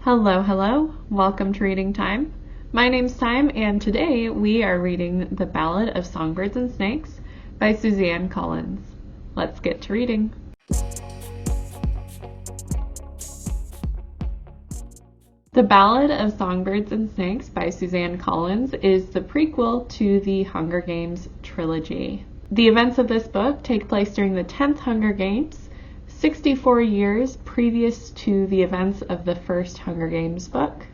Hello, hello. Welcome to Reading Time. My name's Time, and today we are reading The Ballad of Songbirds and Snakes by Suzanne Collins. Let's get to reading. The Ballad of Songbirds and Snakes by Suzanne Collins is the prequel to the Hunger Games trilogy. The events of this book take place during the 10th Hunger Games, 64 years previous to the events of the first Hunger Games book.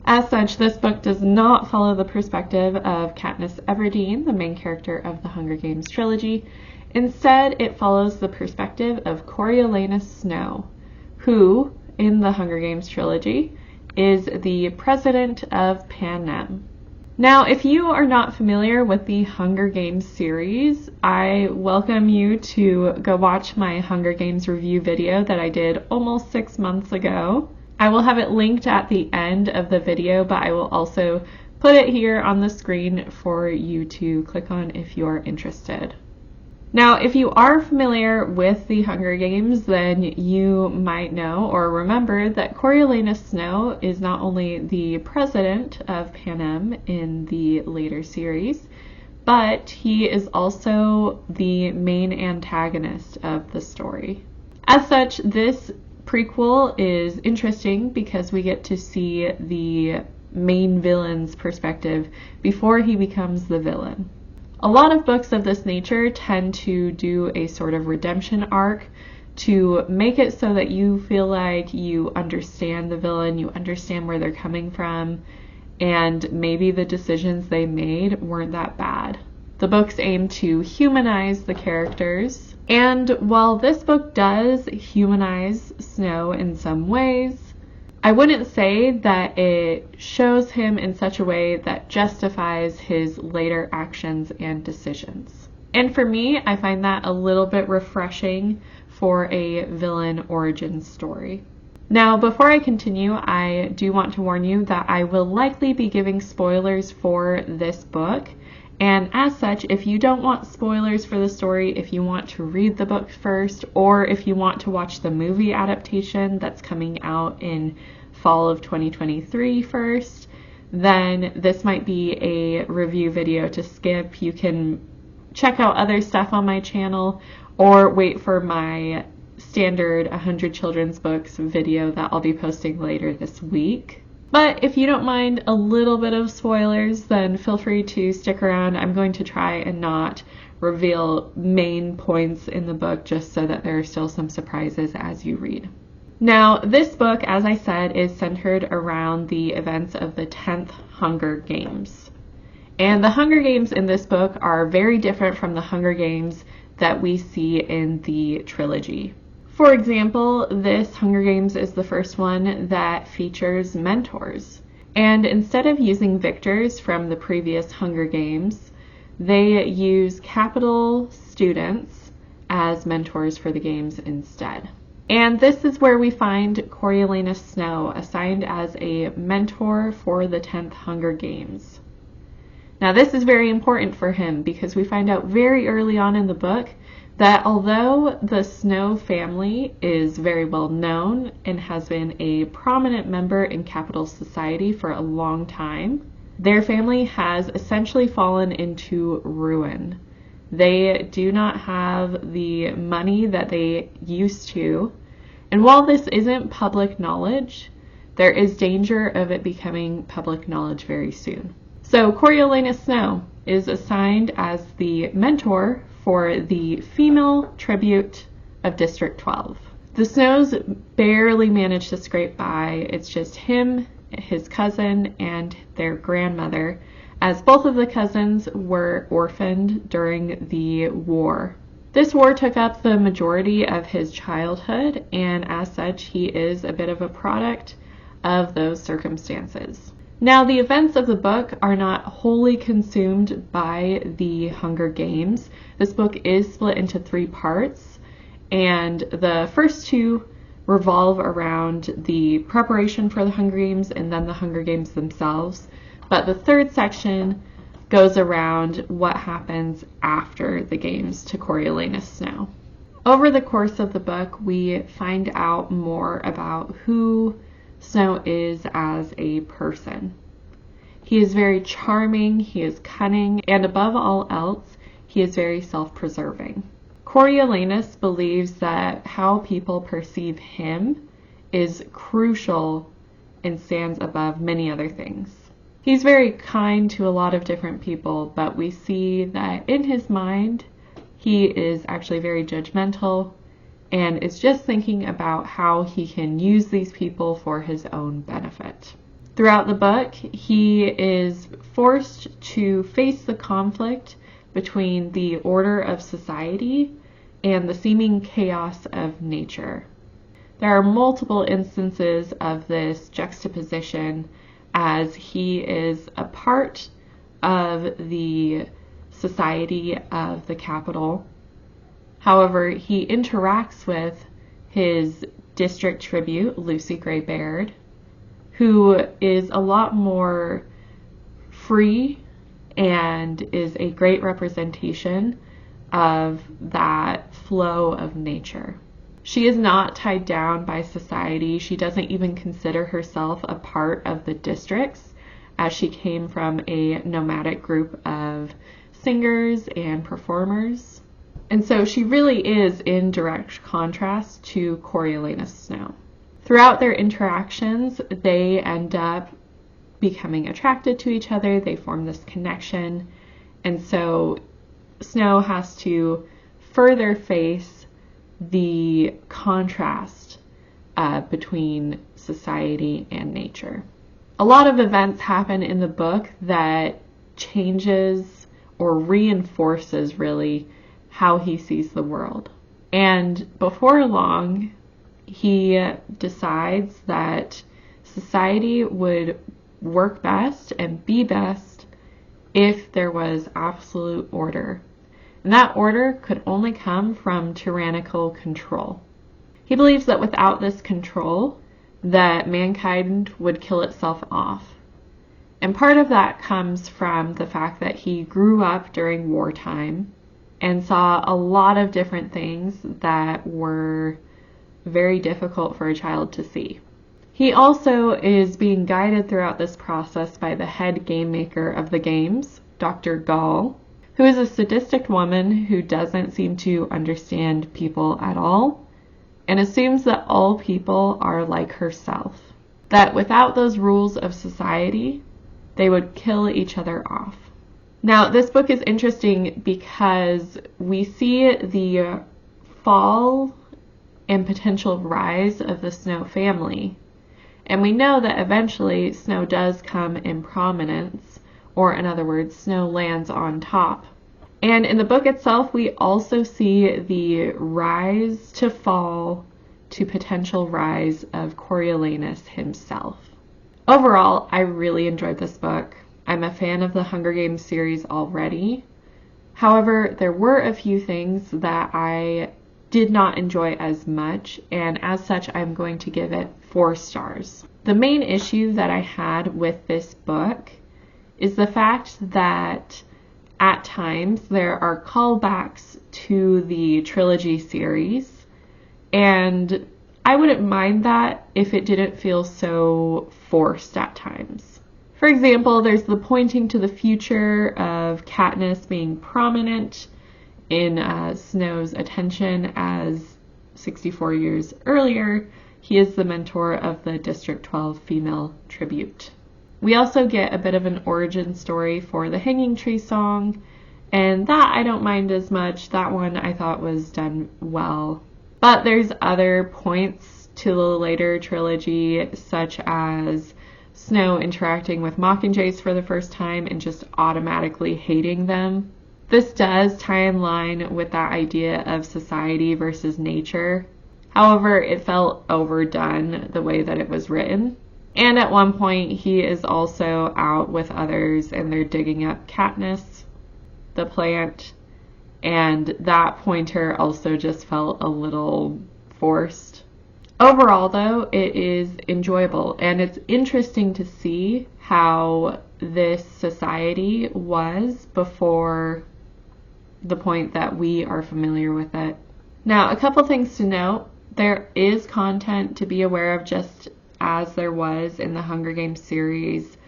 As such, this book does not follow the perspective of Katniss Everdeen, the main character of the Hunger Games trilogy. Instead, it follows the perspective of Coriolanus Snow, who, in the Hunger Games trilogy, is the president of Panem. Now, if you are not familiar with the Hunger Games series, I welcome you to go watch my Hunger Games review video that I did almost 6 months ago. I will have it linked at the end of the video, but I will also put it here on the screen for you to click on if you're interested. Now, if you are familiar with the Hunger Games, then you might know or remember that Coriolanus Snow is not only the president of Panem in the later series, but he is also the main antagonist of the story. As such, this prequel is interesting because we get to see the main villain's perspective before he becomes the villain. A lot of books of this nature tend to do a sort of redemption arc to make it so that you feel like you understand the villain, you understand where they're coming from, and maybe the decisions they made weren't that bad. The books aim to humanize the characters, and while this book does humanize Snow in some ways, I wouldn't say that it shows him in such a way that justifies his later actions and decisions. And for me, I find that a little bit refreshing for a villain origin story. Now, before I continue, I do want to warn you that I will likely be giving spoilers for this book. And as such, if you don't want spoilers for the story, if you want to read the book first, or if you want to watch the movie adaptation that's coming out in fall of 2023 first, then this might be a review video to skip. You can check out other stuff on my channel or wait for my standard 100 children's books video that I'll be posting later this week. But if you don't mind a little bit of spoilers, then feel free to stick around. I'm going to try and not reveal main points in the book just so that there are still some surprises as you read. Now, this book, as I said, is centered around the events of the 10th Hunger Games. And the Hunger Games in this book are very different from the Hunger Games that we see in the trilogy. For example, this Hunger Games is the first one that features mentors. And instead of using victors from the previous Hunger Games, they use capital students as mentors for the games instead. And this is where we find Coriolanus Snow assigned as a mentor for the 10th Hunger Games. Now, this is very important for him because we find out very early on in the book that although the Snow family is very well known and has been a prominent member in capital society for a long time, their family has essentially fallen into ruin. They do not have the money that they used to, and while this isn't public knowledge, there is danger of it becoming public knowledge very soon. So Coriolanus Snow is assigned as the mentor for the female tribute of District 12. The Snows barely manage to scrape by. It's just him, his cousin, and their grandmother, as both of the cousins were orphaned during the war. This war took up the majority of his childhood, and as such, he is a bit of a product of those circumstances. Now, the events of the book are not wholly consumed by the Hunger Games. This book is split into 3 parts, and the first 2 revolve around the preparation for the Hunger Games and then the Hunger Games themselves. But the 3rd section goes around what happens after the games to Coriolanus Snow. Over the course of the book, we find out more about who Snow is as a person. He is very charming, he is cunning, and above all else, he is very self-preserving. Coriolanus believes that how people perceive him is crucial and stands above many other things. He's very kind to a lot of different people, but we see that in his mind, he is actually very judgmental and is just thinking about how he can use these people for his own benefit. Throughout the book, he is forced to face the conflict between the order of society and the seeming chaos of nature. There are multiple instances of this juxtaposition as he is a part of the society of the capital. However, he interacts with his district tribute, Lucy Gray Baird, who is a lot more free and is a great representation of that flow of nature. She is not tied down by society. She doesn't even consider herself a part of the districts, as she came from a nomadic group of singers and performers. And so she really is in direct contrast to Coriolanus Snow. Throughout their interactions, they end up becoming attracted to each other. They form this connection. And so Snow has to further face the contrast between society and nature. A lot of events happen in the book that changes or reinforces really how he sees the world. And before long, he decides that society would work best and be best if there was absolute order. And that order could only come from tyrannical control. He believes that without this control, that mankind would kill itself off. And part of that comes from the fact that he grew up during wartime and saw a lot of different things that were very difficult for a child to see. He also is being guided throughout this process by the head game maker of the games, Dr. Gall, who is a sadistic woman who doesn't seem to understand people at all and assumes that all people are like herself. That without those rules of society, they would kill each other off. Now, this book is interesting because we see the fall and potential rise of the Snow family. And we know that eventually Snow does come in prominence, or in other words, Snow lands on top. And in the book itself, we also see the rise to fall to potential rise of Coriolanus himself. Overall, I really enjoyed this book. I'm a fan of the Hunger Games series already. However, there were a few things that I did not enjoy as much, and as such, I'm going to give it 4 stars. The main issue that I had with this book is the fact that at times there are callbacks to the trilogy series, and I wouldn't mind that if it didn't feel so forced at times. For example, there's the pointing to the future of Katniss being prominent in Snow's attention, as 64 years earlier, he is the mentor of the District 12 female tribute. We also get a bit of an origin story for the Hanging Tree song, and that I don't mind as much. That one I thought was done well. But there's other points to the later trilogy, such as Snow interacting with Mockingjays for the first time and just automatically hating them. This does tie in line with that idea of society versus nature. However, it felt overdone the way that it was written. And at one point, he is also out with others and they're digging up Katniss, the plant, and that pointer also just felt a little forced. Overall, though, it is enjoyable, and it's interesting to see how this society was before the point that we are familiar with it. Now, a couple things to note. There is content to be aware of just as there was in the Hunger Games series,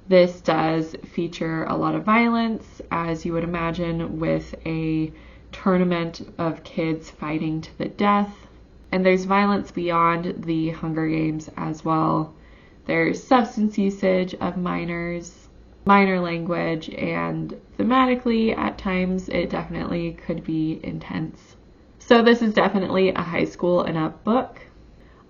this does feature a lot of violence, as you would imagine, with a tournament of kids fighting to the death. And there's violence beyond the Hunger Games as well. There's substance usage of minors, minor language, and thematically, at times, it definitely could be intense. So this is definitely a high school and up book.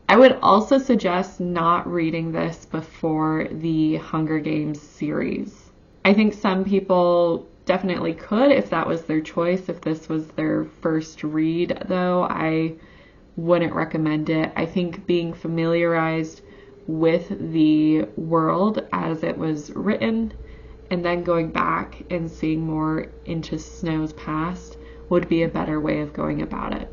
I would also suggest not reading this before the Hunger Games series. I think some people definitely could if that was their choice, if this was their first read, though I wouldn't recommend it. I think being familiarized with the world as it was written and then going back and seeing more into Snow's past would be a better way of going about it.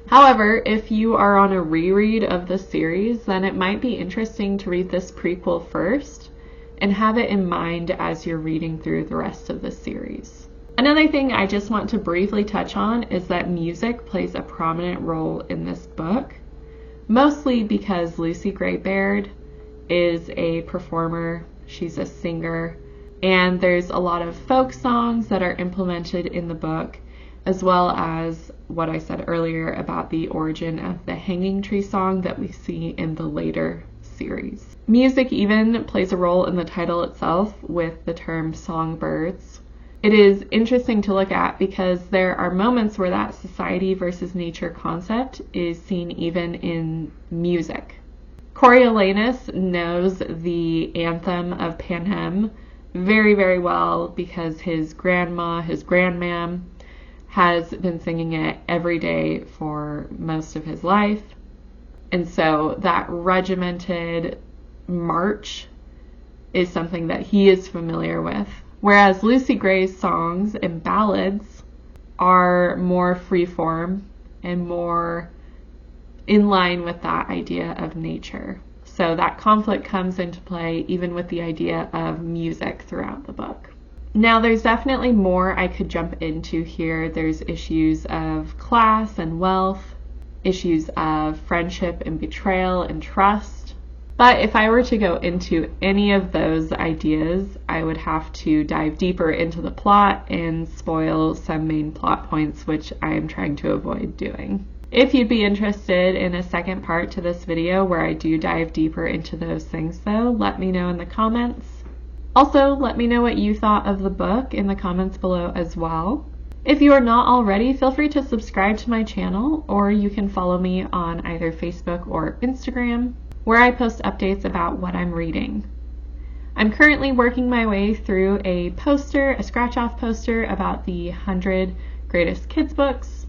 However, if you are on a reread of the series, then it might be interesting to read this prequel first and have it in mind as you're reading through the rest of the series. Another thing I just want to briefly touch on is that music plays a prominent role in this book, mostly because Lucy Gray Baird is a performer, she's a singer, and there's a lot of folk songs that are implemented in the book, as well as what I said earlier about the origin of the hanging tree song that we see in the later series. Music even plays a role in the title itself with the term songbirds. It is interesting to look at because there are moments where that society versus nature concept is seen even in music. Coriolanus knows the anthem of Panem very, very well because his grandma, his grandmam, has been singing it every day for most of his life. And so that regimented march is something that he is familiar with. Whereas Lucy Gray's songs and ballads are more freeform and more in line with that idea of nature. So that conflict comes into play even with the idea of music throughout the book. Now, there's definitely more I could jump into here. There's issues of class and wealth, issues of friendship and betrayal and trust. But if I were to go into any of those ideas, I would have to dive deeper into the plot and spoil some main plot points, which I am trying to avoid doing. If you'd be interested in a second part to this video where I do dive deeper into those things, though, let me know in the comments. Also, let me know what you thought of the book in the comments below as well. If you are not already, feel free to subscribe to my channel, or you can follow me on either Facebook or Instagram, where I post updates about what I'm reading. I'm currently working my way through a scratch-off poster about the 100 greatest kids books,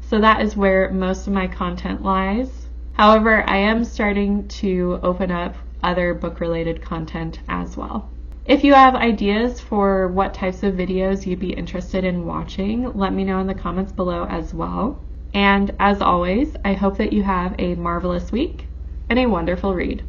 so that is where most of my content lies. However, I am starting to open up other book-related content as well. If you have ideas for what types of videos you'd be interested in watching, let me know in the comments below as well. And as always, I hope that you have a marvelous week and a wonderful read.